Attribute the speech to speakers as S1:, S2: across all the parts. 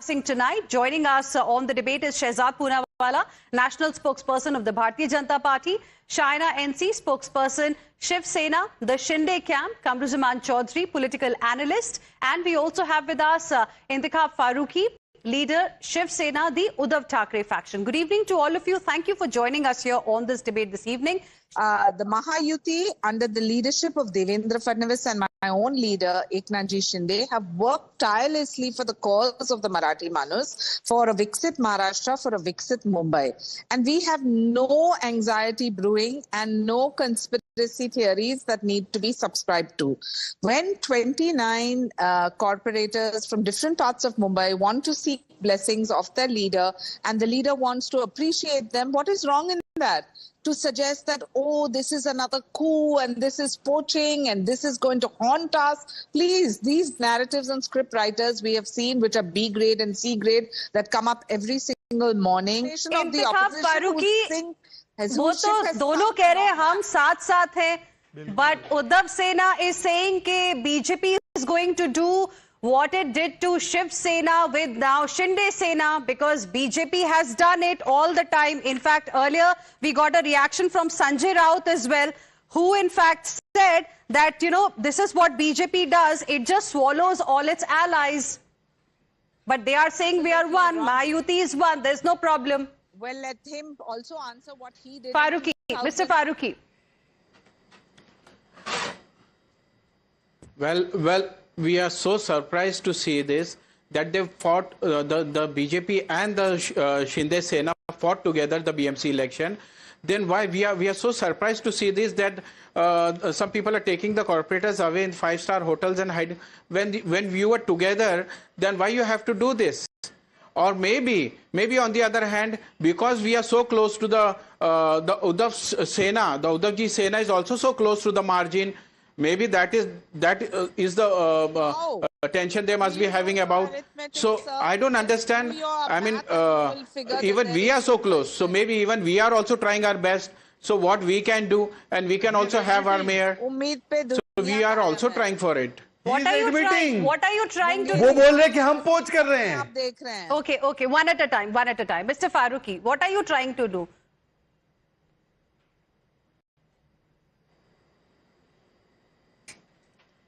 S1: Tonight. Joining us on the debate is Shehzad Poonawala, National Spokesperson of the Bharatiya Janata Party, Shaina NC, Spokesperson Shiv Sena, the Shinde Camp, Kamruzaman Chaudhary, Political Analyst, and we also have with us Intikhab Farooqi, Leader Shiv Sena, the Uddhav Thackeray faction. Good evening to all of you. Thank you for joining us here on this debate this evening.
S2: The Mahayuti, under the leadership of Devendra Fadnavis and my own leader, Eknathji Shinde, have worked tirelessly for the cause of the Marathi Manus, for a Viksit Maharashtra, for a Viksit Mumbai. And we have no anxiety brewing and no conspiracy theories that need to be subscribed to. When 29 corporators from different parts of Mumbai want to seek blessings of their leader and the leader wants to appreciate them, what is wrong in that? To suggest that, oh, this is another coup and this is poaching and this is going to haunt us. Please, these narratives and script writers we have seen, which are B grade and C grade, that come up every single morning.
S1: Intikhab Farooqi, वो तो दोनों कह रहे हैं हम साथ हैं, but Uddhav Sena is saying कि BJP is going to do what it did to Shiv Sena with now Shinde Sena, because BJP has done it all the time. In fact, earlier we got a reaction from Sanjay Raut as well, who in fact said that, you know, this is what BJP does. It just swallows all its allies. But they are saying we are one. Mahayuti is one. There's no problem.
S2: Well, let him also answer what he did.
S1: Farooqi, Mr. Farooqi.
S3: Well, we are so surprised to see this, that they fought, the BJP and the Shinde Sena fought together the BMC election. Then why we are so surprised to see this, that some people are taking the corporators away in five-star hotels and hiding. When we were together, then why you have to do this? Or maybe on the other hand, because we are so close to the Uddhav Sena, the Uddhavji Sena is also so close to the margin. Maybe that is the tension they must be having about. So I don't understand. I mean, even we are so close. So maybe even we are also trying our best. So what we can do, and we can also have our mayor. So we are also trying for it.
S1: What are you trying? What are you trying to do?
S4: वो बोल रहे हैं कि हम पोच कर रहे हैं.
S2: आप देख रहे हैं.
S1: Okay, one at a time. Mr. Farooqi, what are you trying to do?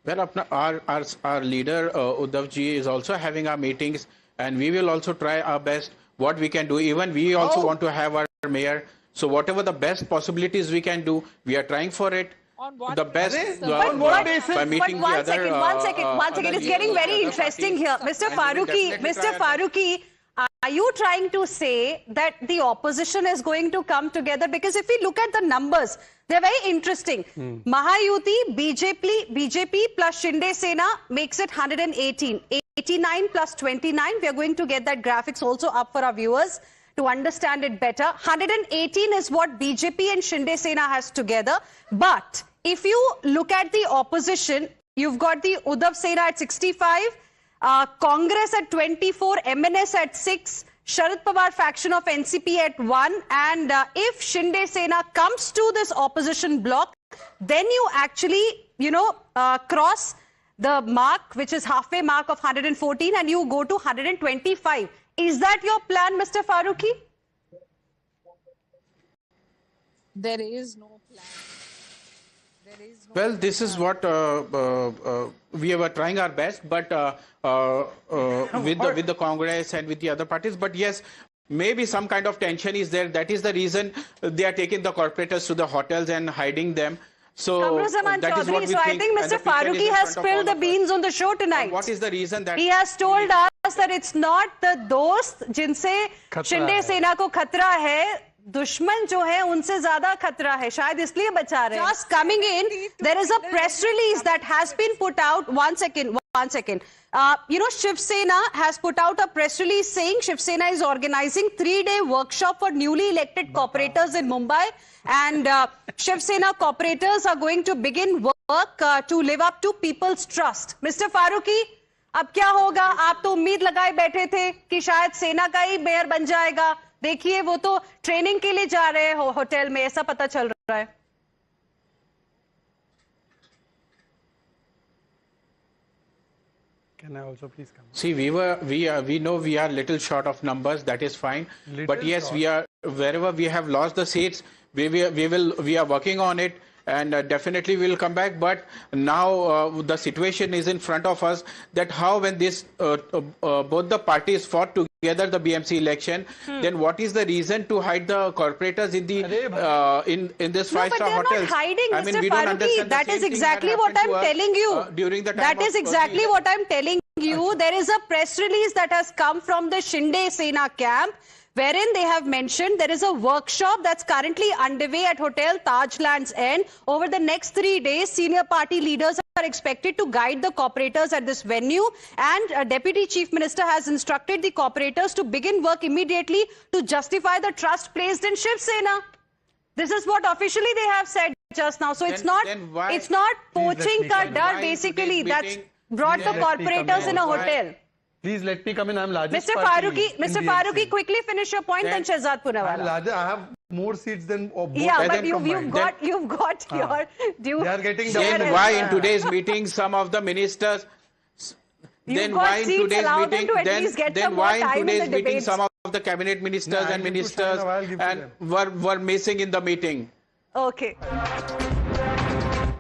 S3: Well, our leader Uddhav ji is also having our meetings, and we will also try our best what we can do. Even we also want to have our mayor. So whatever the best possibilities we can do, we are trying for it.
S2: On what
S3: the best by meeting
S1: but
S3: the other.
S1: One second. It's getting very interesting here, Mr. Farooqi. Are you trying to say that the opposition is going to come together? Because if we look at the numbers, they're very interesting. Mahayuti, BJP plus Shinde Sena makes it 118. 89 plus 29. We are going to get that graphics also up for our viewers to understand it better. 118 is what BJP and Shinde Sena has together. But if you look at the opposition, you've got the Uddhav Sena at 65, Congress at 24, MNS at 6, Sharad Pawar faction of NCP at 1, and if Shinde Sena comes to this opposition bloc, then you actually, cross the mark, which is halfway mark of 114, and you go to 125. Is that your plan, Mr. Farooqi?
S2: There is no plan.
S3: Well, this is what we were trying our best, but with the Congress and with the other parties. But yes, maybe some kind of tension is there. That is the reason they are taking the corporators to the hotels and hiding them. So that is what we think.
S1: So I think Mr. Farooqi has spilled the beans on the show tonight.
S3: What is the reason that
S1: he has told us that it's not the dost जिनसे शिंदे सेना को खतरा है, दुश्मन जो है उनसे ज्यादा खतरा है, शायद इसलिए बचा रहे हैं. Just coming in, there is a press release that has been put out. One second. Shiv Sena has put out a press release saying Shiv Sena is organizing 3-day workshop for newly elected corporators in Mumbai, and Shiv Sena corporators are going to begin work to live up to people's trust. Mr. Farooqi, अब क्या होगा? आप तो उम्मीद लगाए बैठे थे कि शायद सेना का ही मेयर बन जाएगा. देखिए, वो तो ट्रेनिंग के लिए जा रहे हैं होटल में, ऐसा पता चल रहा है.
S4: Can I also please come?
S3: See, we know we are little short of numbers. That is fine.
S4: Little
S3: But yes,
S4: short.
S3: we are wherever we have lost the seats. We are working on it, and definitely we will come back. But now the situation is in front of us. That how when this both the parties fought together the BMC election, then what is the reason to hide the corporators in the in this
S1: No, but
S3: five-star
S1: they're
S3: hotels?
S1: not hiding,
S3: I mean,
S1: Mr.
S3: we don't
S1: Faruqi.
S3: understand the
S1: That
S3: same
S1: is
S3: thing
S1: exactly
S3: that
S1: what I'm
S3: happened to us,
S1: telling you.
S3: during the time
S1: That
S3: of
S1: is exactly what I'm telling you. There is a press release that has come from the Shinde Sena camp, wherein they have mentioned there is a workshop that's currently underway at Hotel Tajlands End. Over the next 3 days, senior party leaders are expected to guide the corporators at this venue, and Deputy Chief Minister has instructed the corporators to begin work immediately to justify the trust placed in Shiv Sena. This is what officially they have said just now. So it's not poaching ka dar, basically. That's brought the corporators in a hotel.
S4: Please let me come in. I'm largest
S1: Mr.
S4: party in
S1: Mr.
S4: the
S1: Faruqi,
S4: NC.
S1: quickly finish your point, then Shehzad
S4: I'm
S1: Punawala.
S4: larger. I have more seats than both.
S1: Yeah,
S4: of
S1: but
S4: them
S1: you've
S4: combined.
S1: got your due.
S4: They are getting
S1: share
S3: Then
S1: as
S3: why
S1: well.
S3: in today's meeting some of the ministers?
S1: You've
S3: Then
S1: got
S3: why in
S1: seats,
S3: today's
S1: allow them
S3: meeting?
S1: to at least get
S3: Then
S1: some
S3: why
S1: more
S3: in
S1: time in
S3: today's
S1: the
S3: meeting
S1: debates.
S3: some of the cabinet ministers
S4: I'll
S3: and
S4: give to
S3: ministers
S4: Shahina, I'll give to
S3: and
S4: them.
S3: were missing in the meeting?
S1: Okay.